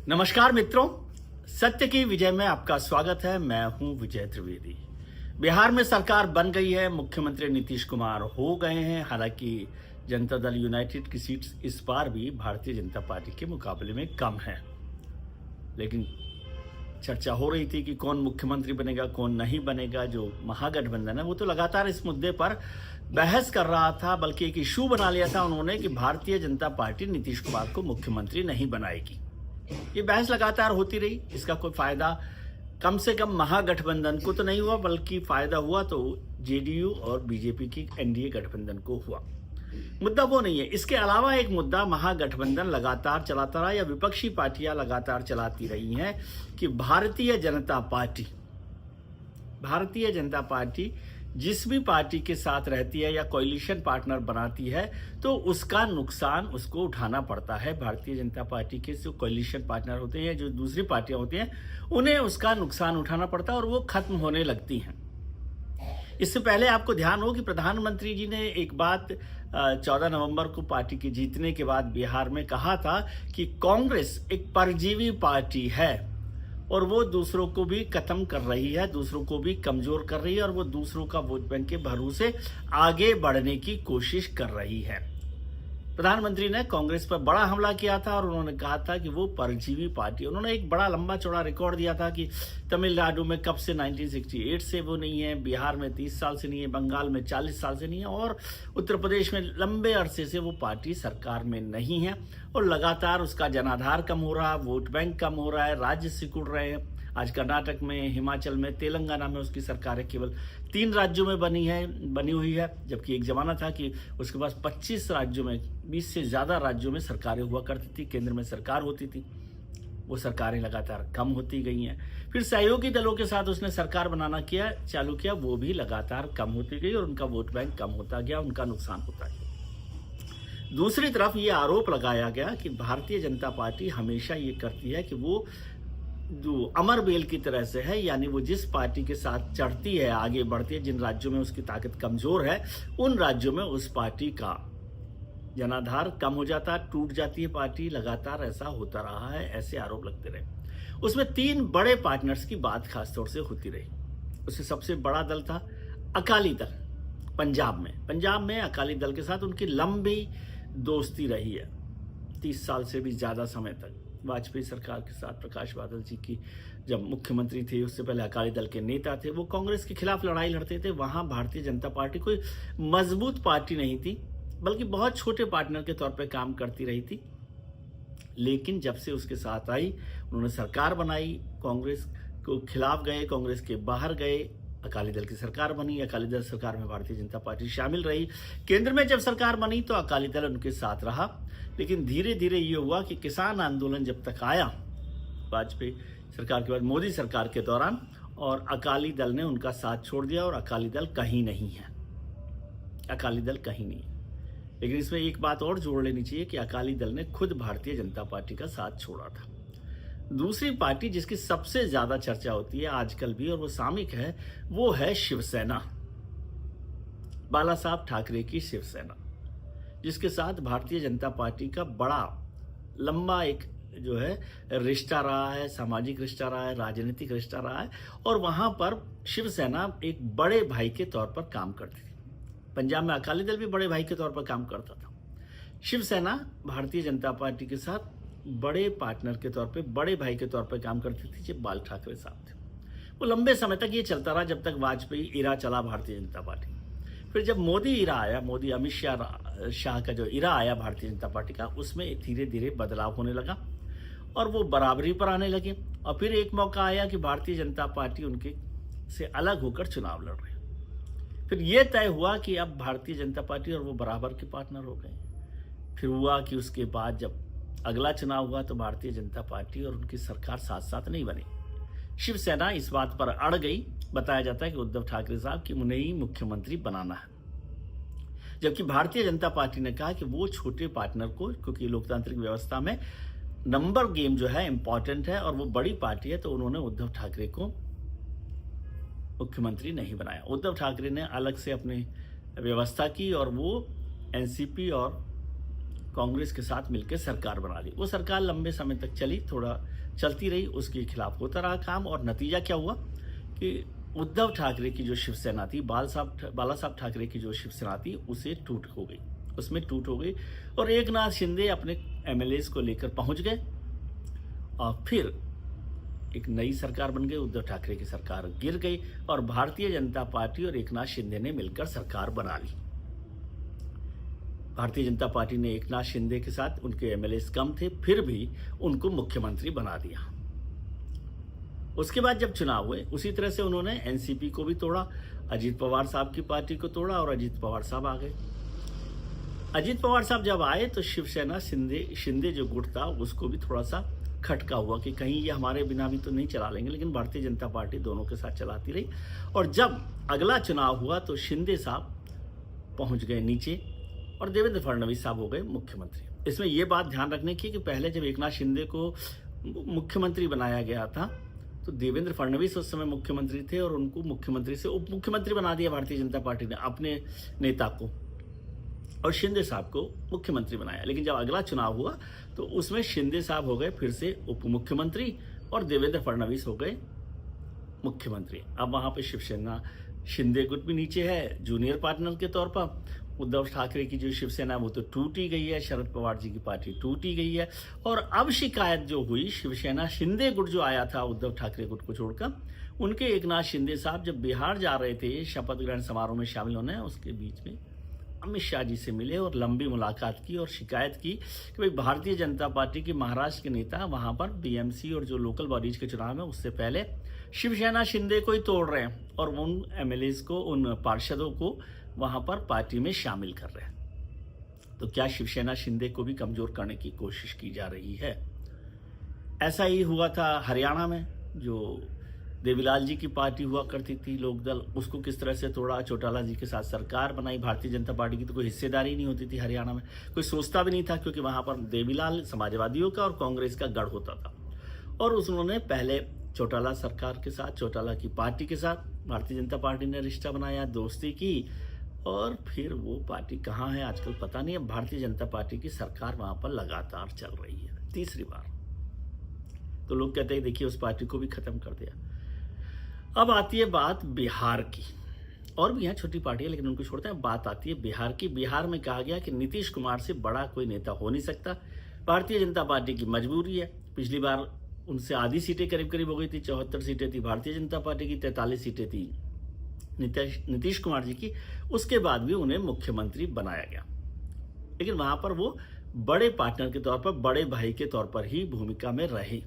नमस्कार मित्रों, सत्य की विजय में आपका स्वागत है। मैं हूं विजय त्रिवेदी। बिहार में सरकार बन गई है, मुख्यमंत्री नीतीश कुमार हो गए हैं। हालांकि जनता दल यूनाइटेड की सीट्स इस बार भी भारतीय जनता पार्टी के मुकाबले में कम है, लेकिन चर्चा हो रही थी कि कौन मुख्यमंत्री बनेगा, कौन नहीं बनेगा। जो महागठबंधन है वो तो लगातार इस मुद्दे पर बहस कर रहा था, बल्कि एक इशू बना लिया था उन्होंने कि भारतीय जनता पार्टी नीतीश कुमार को मुख्यमंत्री नहीं बनाएगी। ये बहस लगातार होती रही। इसका कोई फायदा कम से कम महागठबंधन को तो नहीं हुआ, बल्कि फायदा हुआ तो जेडीयू और बीजेपी की एनडीए गठबंधन को हुआ। मुद्दा वो नहीं है। इसके अलावा एक मुद्दा महागठबंधन लगातार चलाता रहा, या विपक्षी पार्टियां लगातार चलाती रही हैं कि भारतीय जनता पार्टी जिस भी पार्टी के साथ रहती है या कोalition पार्टनर बनाती है तो उसका नुकसान उसको उठाना पड़ता है। भारतीय जनता पार्टी के जो कोalition पार्टनर होते हैं, जो दूसरी पार्टियां होती हैं, उन्हें उसका नुकसान उठाना पड़ता है और वो खत्म होने लगती हैं। इससे पहले आपको ध्यान हो कि प्रधानमंत्री जी ने एक बात 14 नवंबर को पार्टी के जीतने के बाद बिहार में कहा था कि कांग्रेस एक परजीवी पार्टी है और वो दूसरों को भी खत्म कर रही है, दूसरों को भी कमजोर कर रही है और वो दूसरों का वोट बैंक के भरोसे आगे बढ़ने की कोशिश कर रही है। प्रधानमंत्री ने कांग्रेस पर बड़ा हमला किया था और उन्होंने कहा था कि वो परजीवी पार्टी। उन्होंने एक बड़ा लंबा चौड़ा रिकॉर्ड दिया था कि तमिलनाडु में कब से 1968 से वो नहीं है, बिहार में 30 साल से नहीं है, बंगाल में 40 साल से नहीं है और उत्तर प्रदेश में लंबे अरसे से वो पार्टी सरकार में नहीं है। और लगातार उसका जनाधार कम हो रहा है, वोट बैंक कम हो रहा है, राज्य सिकुड़ रहे हैं। आज कर्नाटक में, हिमाचल में, तेलंगाना में उसकी सरकारें केवल 3 राज्यों में बनी हुई है, जबकि एक जमाना था कि उसके पास 25 राज्यों में, 20 से ज़्यादा राज्यों में सरकारें हुआ करती थी, केंद्र में सरकार होती थी। वो सरकारें लगातार कम होती गई हैं। फिर सहयोगी दलों के साथ उसने सरकार बनाना चालू किया, वो भी लगातार कम होती गई और उनका वोट बैंक कम होता गया, उनका नुकसान होता गया। दूसरी तरफ ये आरोप लगाया गया कि भारतीय जनता पार्टी हमेशा ये करती है कि वो जो अमर बेल की तरह से है, यानी वो जिस पार्टी के साथ चढ़ती है, आगे बढ़ती है, जिन राज्यों में उसकी ताकत कमजोर है, उन राज्यों में उस पार्टी का जनाधार कम हो जाता है, टूट जाती है पार्टी। लगातार ऐसा होता रहा है, ऐसे आरोप लगते रहे। उसमें 3 बड़े पार्टनर्स की बात खासतौर से होती रही। उससे सबसे बड़ा दल था अकाली दल। पंजाब में अकाली दल के साथ उनकी लंबी दोस्ती रही है, 30 साल से भी ज्यादा समय तक। वाजपेयी सरकार के साथ प्रकाश बादल जी की जब मुख्यमंत्री थे, उससे पहले अकाली दल के नेता थे, वो कांग्रेस के खिलाफ लड़ाई लड़ते थे। वहां भारतीय जनता पार्टी कोई मजबूत पार्टी नहीं थी, बल्कि बहुत छोटे पार्टनर के तौर पर काम करती रही थी। लेकिन जब से उसके साथ आई, उन्होंने सरकार बनाई, कांग्रेस को खिलाफ गए, कांग्रेस के बाहर गए, अकाली दल की सरकार बनी, अकाली दल सरकार में भारतीय जनता पार्टी शामिल रही। केंद्र में जब सरकार बनी तो अकाली दल उनके साथ रहा। लेकिन धीरे धीरे ये हुआ कि किसान आंदोलन जब तक आया वाजपेयी सरकार के बाद, मोदी सरकार के दौरान, और अकाली दल ने उनका साथ छोड़ दिया और अकाली दल कहीं नहीं है। लेकिन इसमें एक बात और जोड़ लेनी चाहिए कि अकाली दल ने खुद भारतीय जनता पार्टी का साथ छोड़ा था। दूसरी पार्टी जिसकी सबसे ज्यादा चर्चा होती है आजकल भी, और वो सामयिक है, वो है शिवसेना। बाला साहब ठाकरे की शिवसेना, जिसके साथ भारतीय जनता पार्टी का बड़ा लंबा एक जो है रिश्ता रहा है, सामाजिक रिश्ता रहा है, राजनीतिक रिश्ता रहा है। और वहां पर शिवसेना एक बड़े भाई के तौर पर काम करती थी। पंजाब में अकाली दल भी बड़े भाई के तौर पर काम करता था। शिवसेना भारतीय जनता पार्टी के साथ बड़े पार्टनर के तौर पे, बड़े भाई के तौर पर काम करती थी जब बाल ठाकरे साहब थे। वो लंबे समय तक ये चलता रहा, जब तक वाजपेयी इरा चला भारतीय जनता पार्टी। फिर जब मोदी इरा आया, मोदी अमित शाह का जो इरा आया भारतीय जनता पार्टी का, उसमें धीरे धीरे बदलाव होने लगा और वो बराबरी पर आने लगे। और फिर एक मौका आया कि भारतीय जनता पार्टी उनके से अलग होकर चुनाव लड़ रही। फिर ये तय हुआ कि अब भारतीय जनता पार्टी और वो बराबर के पार्टनर हो गए। फिर हुआ कि उसके बाद जब अगला चुनाव हुआ तो भारतीय जनता पार्टी और उनकी सरकार साथ साथ नहीं बनी। शिवसेना इस बात पर अड़ गई। बताया जाता है कि उद्धव ठाकरे साहब की उन्हें ही मुख्यमंत्री बनाना है, जबकि भारतीय जनता पार्टी ने कहा कि वो छोटे पार्टनर को, क्योंकि लोकतांत्रिक व्यवस्था में नंबर गेम जो है इंपॉर्टेंट है और वो बड़ी पार्टी है, तो उन्होंने उद्धव ठाकरे को मुख्यमंत्री नहीं बनाया। उद्धव ठाकरे ने अलग से अपनी व्यवस्था की और वो एनसीपी और कांग्रेस के साथ मिलकर सरकार बना दी। वो सरकार लंबे समय तक चली, थोड़ा चलती रही, उसके खिलाफ होता रहा काम, और नतीजा क्या हुआ कि उद्धव ठाकरे की जो शिवसेना थी, बाला साहब ठाकरे की जो शिवसेना थी, उसमें टूट हो गई और एकनाथ शिंदे अपने एमएलएस को लेकर पहुंच गए और फिर एक नई सरकार बन गई। उद्धव ठाकरे की सरकार गिर गई और भारतीय जनता पार्टी और एकनाथ शिंदे ने मिलकर सरकार बना ली। भारतीय जनता पार्टी ने एकनाथ शिंदे के साथ, उनके एमएलएस कम थे, फिर भी उनको मुख्यमंत्री बना दिया। उसके बाद जब चुनाव हुए, उसी तरह से उन्होंने एनसीपी को भी तोड़ा, अजीत पवार साहब की पार्टी को तोड़ा और अजीत पवार साहब आ गए। अजीत पवार साहब जब आए तो शिवसेना शिंदे जो गुट था उसको भी थोड़ा सा खटका हुआ कि कहीं ये हमारे बिना भी तो नहीं चला लेंगे, लेकिन भारतीय जनता पार्टी दोनों के साथ चलाती रही। और जब अगला चुनाव हुआ तो शिंदे साहब पहुंच गए नीचे और देवेंद्र फडणवीस साहब हो गए मुख्यमंत्री। इसमें यह बात ध्यान रखने की कि पहले जब एकनाथ शिंदे को मुख्यमंत्री बनाया गया था तो देवेंद्र फडणवीस उस समय मुख्यमंत्री थे और उनको मुख्यमंत्री से उप मुख्यमंत्री बना दिया भारतीय जनता पार्टी ने, अपने नेता को, और शिंदे साहब को मुख्यमंत्री बनाया। लेकिन जब अगला चुनाव हुआ तो उसमें शिंदे साहब हो गए फिर से उप मुख्यमंत्री और देवेंद्र फडणवीस हो गए मुख्यमंत्री। अब वहां पे शिवसेना शिंदे गुट भी नीचे है जूनियर पार्टनर के तौर पर। उद्धव ठाकरे की जो शिवसेना वो तो टूट ही गई है, शरद पवार जी की पार्टी टूट ही गई है। और अब शिकायत जो हुई, शिवसेना शिंदे गुट जो आया था उद्धव ठाकरे गुट को छोड़कर, उनके एकनाथ शिंदे साहब जब बिहार जा रहे थे शपथ ग्रहण समारोह में शामिल होने, उसके बीच में अमित शाह जी से मिले और लंबी मुलाकात की और शिकायत की कि भाई भारतीय जनता पार्टी के महाराष्ट्र के नेता वहां पर बीएमसी और जो लोकल बॉडीज के चुनाव है उससे पहले शिवसेना शिंदे को ही तोड़ रहे हैं और उन एमएलएस को, उन पार्षदों को वहां पर पार्टी में शामिल कर रहे हैं। तो क्या शिवसेना शिंदे को भी कमजोर करने की कोशिश की जा रही है? ऐसा ही हुआ था हरियाणा में, जो देवीलाल जी की पार्टी हुआ करती थी लोकदल, उसको किस तरह से तोड़ा, चौटाला जी के साथ सरकार बनाई। भारतीय जनता पार्टी की तो कोई हिस्सेदारी नहीं होती थी हरियाणा में, कोई सोचता भी नहीं था, क्योंकि वहां पर देवीलाल समाजवादियों का और कांग्रेस का गढ़ होता था। और उन्होंने पहले चौटाला सरकार के साथ, चौटाला की पार्टी के साथ भारतीय जनता पार्टी ने रिश्ता बनाया, दोस्ती की, और फिर वो पार्टी कहाँ है आजकल पता नहीं। अब भारतीय जनता पार्टी की सरकार वहां पर लगातार चल रही है तीसरी बार। तो लोग कहते हैं देखिए उस पार्टी को भी खत्म कर दिया। अब आती है बात बिहार की, और भी यहाँ छोटी पार्टी है लेकिन उनको छोड़ते हैं। बात आती है बिहार की। बिहार में कहा गया कि नीतीश कुमार से बड़ा कोई नेता हो नहीं सकता। भारतीय जनता पार्टी की मजबूरी है। पिछली बार उनसे आधी सीटें करीब करीब हो गई थी, 74 सीटें थी भारतीय जनता पार्टी की, 43 सीटें थी नीतीश कुमार जी की। उसके बाद भी उन्हें मुख्यमंत्री बनाया गया, लेकिन वहां पर वो बड़े पार्टनर के तौर पर, बड़े भाई के तौर पर ही भूमिका में रहे।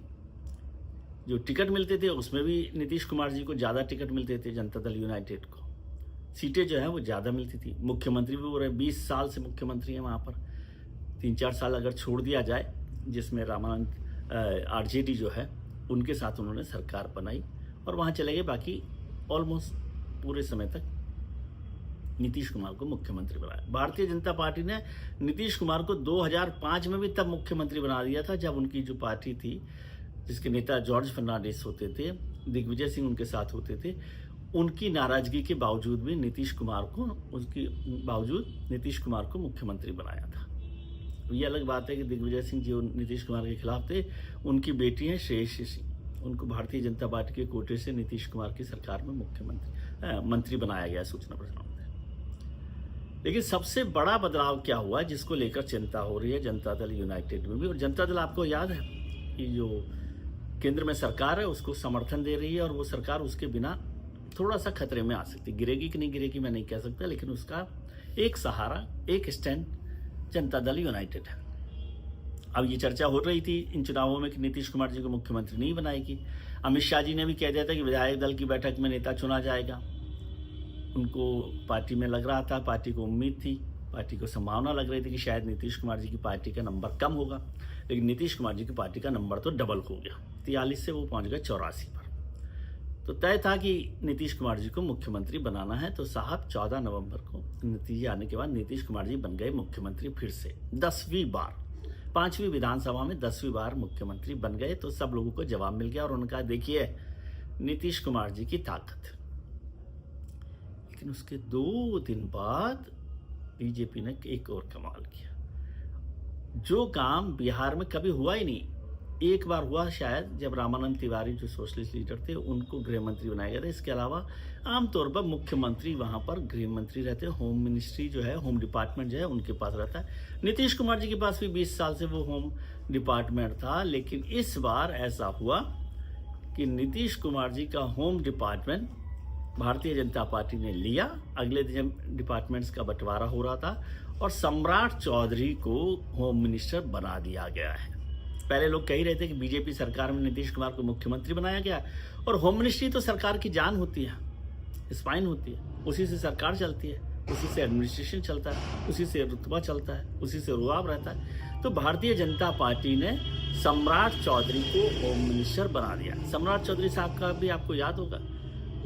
जो टिकट मिलते थे उसमें भी नीतीश कुमार जी को ज़्यादा टिकट मिलते थे, जनता दल यूनाइटेड को सीटें जो है वो ज़्यादा मिलती थी। मुख्यमंत्री भी हो रहे, 20 साल से मुख्यमंत्री हैं वहाँ पर। 3-4 साल अगर छोड़ दिया जाए, जिसमें रामानंद आरजेडी जो है उनके साथ उन्होंने सरकार बनाई और वहाँ चले गए। बाकी ऑलमोस्ट पूरे समय तक नीतीश कुमार को मुख्यमंत्री बनाया। भारतीय जनता पार्टी ने नीतीश कुमार को 2005 में भी तब मुख्यमंत्री बना दिया था, जब उनकी जो पार्टी थी जिसके नेता जॉर्ज फर्नांडिस होते थे, दिग्विजय सिंह उनके साथ होते थे, उनकी नाराजगी के बावजूद भी नीतीश कुमार को मुख्यमंत्री बनाया था। ये अलग बात है कि दिग्विजय सिंह जी नीतीश कुमार के खिलाफ थे। उनकी बेटी है श्रेयसी सिंह, उनको भारतीय जनता पार्टी के कोटे से नीतीश कुमार की सरकार में मंत्री बनाया गया सूचना प्रसारण में। लेकिन सबसे बड़ा बदलाव क्या हुआ जिसको लेकर चिंता हो रही है जनता दल यूनाइटेड में भी। और जनता दल आपको याद है कि जो केंद्र में सरकार है उसको समर्थन दे रही है, और वो सरकार उसके बिना थोड़ा सा खतरे में आ सकती। गिरेगी कि नहीं गिरेगी मैं नहीं कह सकता, लेकिन उसका एक सहारा, एक स्टैंड जनता दल यूनाइटेड है। अब ये चर्चा हो रही थी इन चुनावों में कि नीतीश कुमार जी को मुख्यमंत्री नहीं बनाएगी। अमित शाह जी ने भी कह दिया था कि विधायक दल की बैठक में नेता चुना जाएगा। उनको पार्टी में लग रहा था, पार्टी को उम्मीद थी, पार्टी को संभावना लग रही थी कि शायद नीतीश कुमार जी की पार्टी का नंबर कम होगा, लेकिन नीतीश कुमार जी की पार्टी का नंबर तो डबल हो गया। 43 से वो पहुंच गए 84 पर। तो तय था कि नीतीश कुमार जी को मुख्यमंत्री बनाना है। तो साहब 14 नवंबर को नतीजे आने के बाद नीतीश कुमार जी बन गए मुख्यमंत्री फिर से 10वीं बार। 5वीं विधानसभा में 10वीं बार मुख्यमंत्री बन गए। तो सब लोगों को जवाब मिल गया और उनका देखिए नीतीश कुमार जी की ताकत। लेकिन उसके 2 दिन बाद बीजेपी ने एक और कमाल किया। जो काम बिहार में कभी हुआ ही नहीं। एक बार हुआ शायद, जब रामानंद तिवारी जो सोशलिस्ट लीडर थे उनको गृह मंत्री बनाया गया था। इसके अलावा आमतौर पर मुख्यमंत्री वहाँ पर गृह मंत्री रहते हैं। होम मिनिस्ट्री जो है, होम डिपार्टमेंट जो है उनके पास रहता है। नीतीश कुमार जी के पास भी 20 साल से वो होम डिपार्टमेंट था, लेकिन इस बार ऐसा हुआ कि नीतीश कुमार जी का home department Bharatiya Janata party ने लिया। अगले दिन डिपार्टमेंट्स का बंटवारा हो रहा था और सम्राट चौधरी को होम मिनिस्टर बना दिया गया है। पहले लोग कह रहे थे कि बीजेपी सरकार में नीतीश कुमार को मुख्यमंत्री बनाया गया, और होम मिनिस्ट्री तो सरकार की जान होती है, स्पाइन होती है, उसी से सरकार चलती है, उसी से एडमिनिस्ट्रेशन चलता है, उसी से रुतबा चलता है, उसी से रुआब रहता है। तो भारतीय जनता पार्टी ने सम्राट चौधरी को होम मिनिस्टर बना दिया। सम्राट चौधरी साहब का भी आपको याद होगा,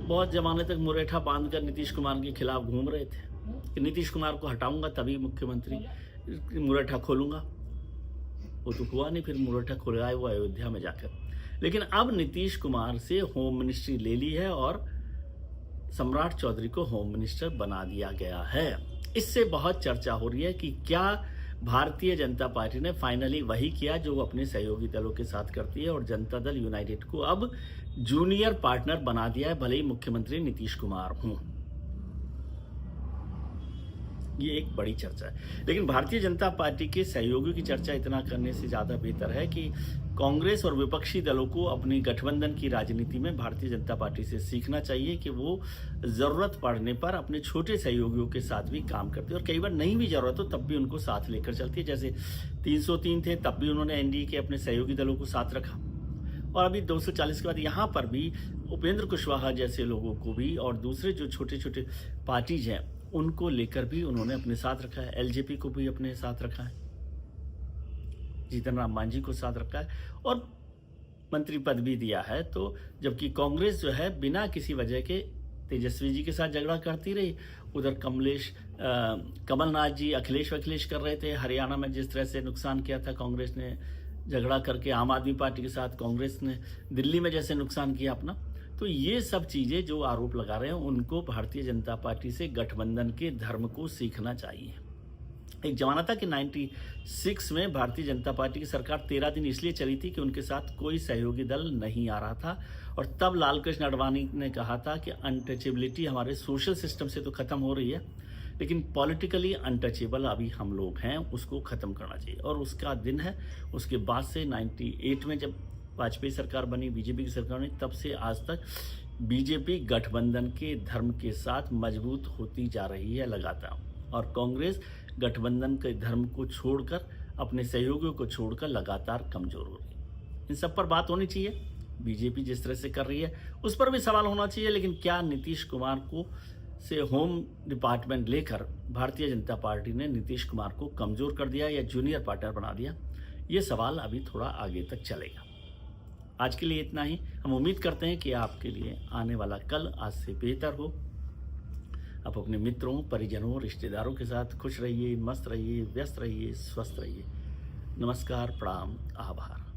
बहुत जमाने तक मुरेठा बांधकर नीतीश कुमार के खिलाफ घूम रहे थे कि नीतीश कुमार को हटाऊंगा तभी मुख्यमंत्री मुरेठा खोलूंगा। वो तो हुआ नहीं, फिर मुरेठा खोलाया वो अयोध्या में जाकर। लेकिन अब नीतीश कुमार से होम मिनिस्ट्री ले ली है और सम्राट चौधरी को होम मिनिस्टर बना दिया गया है। इससे बहुत चर्चा हो रही है कि क्या भारतीय जनता पार्टी ने फाइनली वही किया जो वो अपने सहयोगी दलों के साथ करती है, और जनता दल यूनाइटेड को अब जूनियर पार्टनर बना दिया है, भले ही मुख्यमंत्री नीतीश कुमार हों। ये एक बड़ी चर्चा है। लेकिन भारतीय जनता पार्टी के सहयोगियों की चर्चा इतना करने से ज़्यादा बेहतर है कि कांग्रेस और विपक्षी दलों को अपनी गठबंधन की राजनीति में भारतीय जनता पार्टी से सीखना चाहिए कि वो ज़रूरत पड़ने पर अपने छोटे सहयोगियों के साथ भी काम करती है, और कई बार नहीं भी ज़रूरत हो तब भी उनको साथ लेकर चलती है। जैसे 303 थे तब भी उन्होंने एनडीए के अपने सहयोगी दलों को साथ रखा, और अभी 240 के बाद यहाँ पर भी उपेंद्र कुशवाहा जैसे लोगों को भी और दूसरे जो छोटे छोटे पार्टीज हैं उनको लेकर भी उन्होंने अपने साथ रखा है। एलजेपी को भी अपने साथ रखा है, जीतन राम मांझी को साथ रखा है और मंत्री पद भी दिया है। तो जबकि कांग्रेस जो है बिना किसी वजह के तेजस्वी जी के साथ झगड़ा करती रही, उधर कमलनाथ जी अखिलेश कर रहे थे। हरियाणा में जिस तरह से नुकसान किया था कांग्रेस ने झगड़ा करके आम आदमी पार्टी के साथ, कांग्रेस ने दिल्ली में जैसे नुकसान किया अपना। तो ये सब चीज़ें जो आरोप लगा रहे हैं उनको भारतीय जनता पार्टी से गठबंधन के धर्म को सीखना चाहिए। एक जमाना था कि 96 में भारतीय जनता पार्टी की सरकार 13 दिन इसलिए चली थी कि उनके साथ कोई सहयोगी दल नहीं आ रहा था, और तब लालकृष्ण आडवाणी ने कहा था कि अनटचेबिलिटी हमारे सोशल सिस्टम से तो खत्म हो रही है, लेकिन पॉलिटिकली अनटचेबल अभी हम लोग हैं, उसको ख़त्म करना चाहिए। और उसका दिन है। उसके बाद से 98 में जब वाजपेयी सरकार बनी, बीजेपी की सरकार बनी, तब से आज तक बीजेपी गठबंधन के धर्म के साथ मजबूत होती जा रही है लगातार, और कांग्रेस गठबंधन के धर्म को छोड़कर, अपने सहयोगियों को छोड़कर लगातार कमजोर हो रही है। इन सब पर बात होनी चाहिए। बीजेपी जिस तरह से कर रही है उस पर भी सवाल होना चाहिए, लेकिन क्या नीतीश कुमार को से होम डिपार्टमेंट लेकर भारतीय जनता पार्टी ने नीतीश कुमार को कमजोर कर दिया या जूनियर पार्टनर बना दिया, ये सवाल अभी थोड़ा आगे तक चलेगा। आज के लिए इतना ही। हम उम्मीद करते हैं कि आपके लिए आने वाला कल आज से बेहतर हो। आप अपने मित्रों, परिजनों, रिश्तेदारों के साथ खुश रहिए, मस्त रहिए, व्यस्त रहिए, स्वस्थ रहिए। नमस्कार, प्रणाम, आभार।